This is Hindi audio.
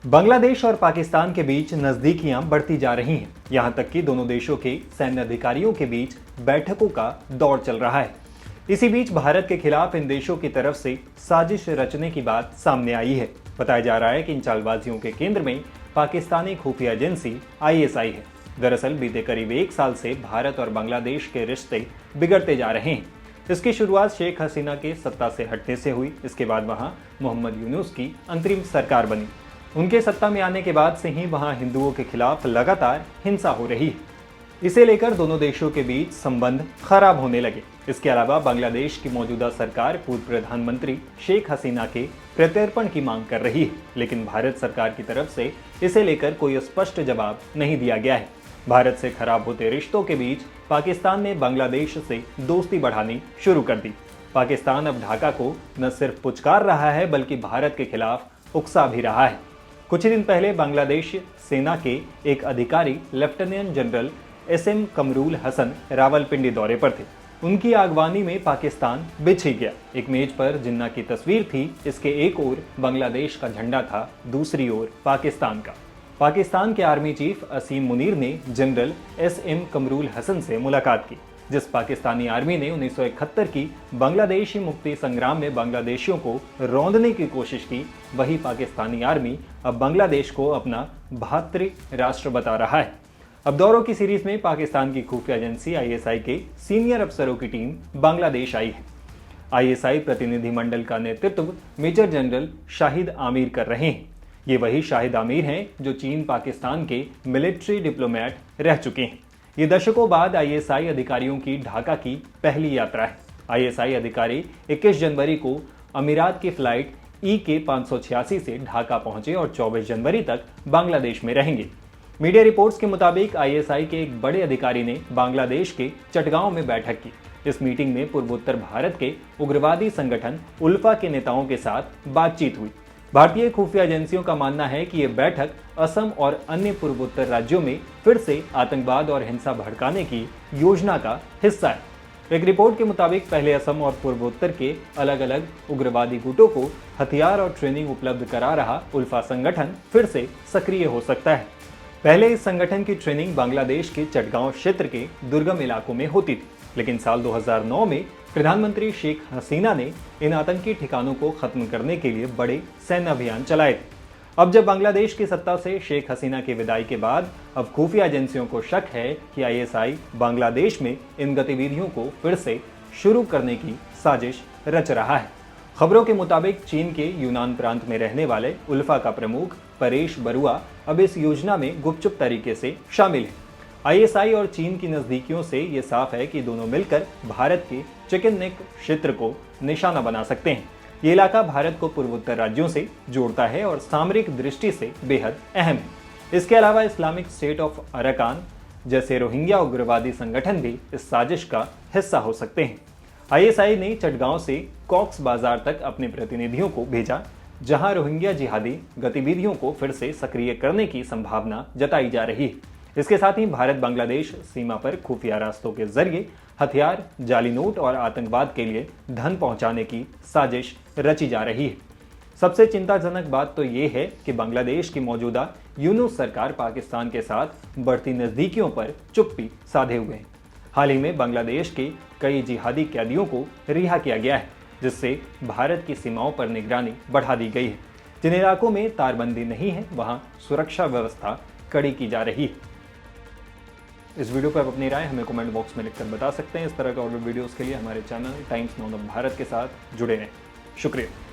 बांग्लादेश और पाकिस्तान के बीच नजदीकियां बढ़ती जा रही हैं। यहां तक कि दोनों देशों के सैन्य अधिकारियों के बीच बैठकों का दौर चल रहा है। इसी बीच भारत के खिलाफ इन देशों की तरफ से साजिश रचने की बात सामने आई है। बताया जा रहा है कि इन चालबाजियों के केंद्र में पाकिस्तानी खुफिया एजेंसी आईएसआई है। दरअसल बीते करीब एक साल से भारत और बांग्लादेश के रिश्ते बिगड़ते जा रहे हैं। इसकी शुरुआत शेख हसीना के सत्ता से हटने से हुई। इसके बाद वहां मोहम्मद यूनुस की अंतरिम सरकार बनी। उनके सत्ता में आने के बाद से ही वहां हिंदुओं के खिलाफ लगातार हिंसा हो रही है। इसे लेकर दोनों देशों के बीच संबंध खराब होने लगे। इसके अलावा बांग्लादेश की मौजूदा सरकार पूर्व प्रधानमंत्री शेख हसीना के प्रत्यर्पण की मांग कर रही है, लेकिन भारत सरकार की तरफ से इसे लेकर कोई स्पष्ट जवाब नहीं दिया गया है। भारत से खराब होते रिश्तों के बीच पाकिस्तान ने बांग्लादेश से दोस्ती बढ़ानी शुरू कर दी। पाकिस्तान अब ढाका को न सिर्फ पुचकार रहा है बल्कि भारत के खिलाफ उकसा भी रहा है। कुछ ही दिन पहले बांग्लादेश सेना के एक अधिकारी lieutenant general SM Kamrul Hasan Rawalpindi दौरे पर थे। उनकी आगवानी में पाकिस्तान बिछ ही गया। एक मेज पर जिन्ना की तस्वीर थी। इसके एक ओर बांग्लादेश का झंडा था, दूसरी ओर पाकिस्तान का। पाकिस्तान के आर्मी चीफ असीम मुनीर ने जनरल एसएम कमरूल हसन से मुलाकात की। जिस पाकिस्तानी आर्मी ने 1971 की बांग्लादेशी मुक्ति संग्राम में बांग्लादेशियों को रौंदने की कोशिश की, वही पाकिस्तानी आर्मी अब बांग्लादेश को अपना भातृ राष्ट्र बता रहा है। अब दौरों की सीरीज में पाकिस्तान की खुफिया एजेंसी आईएसआई के सीनियर अफसरों की टीम बांग्लादेश आई है। आईएसआई प्रतिनिधिमंडल का नेतृत्व मेजर जनरल शाहिद आमिर कर रहे हैं। ये वही शाहिद आमिर हैं जो चीन पाकिस्तान के मिलिट्री डिप्लोमेट रह चुके हैं। ये दशकों बाद आईएसआई अधिकारियों की ढाका की पहली यात्रा है। आईएसआई अधिकारी 21 जनवरी को अमीरात की फ्लाइट EK 586 से ढाका पहुंचे और 24 जनवरी तक बांग्लादेश में रहेंगे। मीडिया रिपोर्ट्स के मुताबिक आईएसआई के एक बड़े अधिकारी ने बांग्लादेश के चटगांव में बैठक की। इस मीटिंग में पूर्वोत्तर भारत के उग्रवादी संगठन उल्फा के नेताओं के साथ बातचीत हुई। भारतीय खुफिया एजेंसियों का मानना है कि यह बैठक असम और अन्य पूर्वोत्तर राज्यों में फिर से आतंकवाद और हिंसा भड़काने की योजना का हिस्सा है। एक रिपोर्ट के मुताबिक पहले असम और पूर्वोत्तर के अलग अलग उग्रवादी गुटों को हथियार और ट्रेनिंग उपलब्ध करा रहा उल्फा संगठन फिर से सक्रिय हो सकता है। पहले इस संगठन की ट्रेनिंग बांग्लादेश के चटगांव क्षेत्र के दुर्गम इलाकों में होती थी, लेकिन साल 2009 में प्रधानमंत्री शेख हसीना ने इन आतंकी ठिकानों को खत्म करने के लिए बड़े सैन्य अभियान चलाए थे। अब जब बांग्लादेश की सत्ता से शेख हसीना की विदाई के बाद अब खुफिया एजेंसियों को शक है कि आईएसआई बांग्लादेश में इन गतिविधियों को फिर से शुरू करने की साजिश रच रहा है। खबरों के मुताबिक चीन के यूनान प्रांत में रहने वाले उल्फा का प्रमुख परेश बरुआ अब इस योजना में गुपचुप तरीके से शामिल है। आईएसआई और चीन की नजदीकियों से ये साफ है कि दोनों मिलकर भारत के चिकन नेक क्षेत्र को निशाना बना सकते हैं। ये इलाका भारत को पूर्वोत्तर राज्यों से जोड़ता है और सामरिक दृष्टि से बेहद अहम है। इसके अलावा इस्लामिक स्टेट ऑफ अराकान जैसे रोहिंग्या उग्रवादी संगठन भी इस साजिश का हिस्सा हो सकते हैं। आईएसआई ने चटगांव से कॉक्स बाजार तक अपने प्रतिनिधियों को भेजा, जहां रोहिंग्या जिहादी गतिविधियों को फिर से सक्रिय करने की संभावना जताई जा रही है। इसके साथ ही भारत बांग्लादेश सीमा पर खुफिया रास्तों के जरिए हथियार, जाली नोट और आतंकवाद के लिए धन पहुंचाने की साजिश रची जा रही है। सबसे चिंताजनक बात तो ये है कि बांग्लादेश की मौजूदा यूनुस सरकार पाकिस्तान के साथ बढ़ती नजदीकियों पर चुप्पी साधे हुए है। हाल ही में बांग्लादेश के कई जिहादी कैदियों को रिहा किया गया है, जिससे भारत की सीमाओं पर निगरानी बढ़ा दी गई है। जिन इलाकों में तारबंदी नहीं है वहां सुरक्षा व्यवस्था कड़ी की जा रही है। इस वीडियो पर आप अपनी राय हमें कमेंट बॉक्स में लिखकर बता सकते हैं। इस तरह के और वीडियोस के लिए हमारे channel times now of Bharat के साथ जुड़े रहें। शुक्रिया।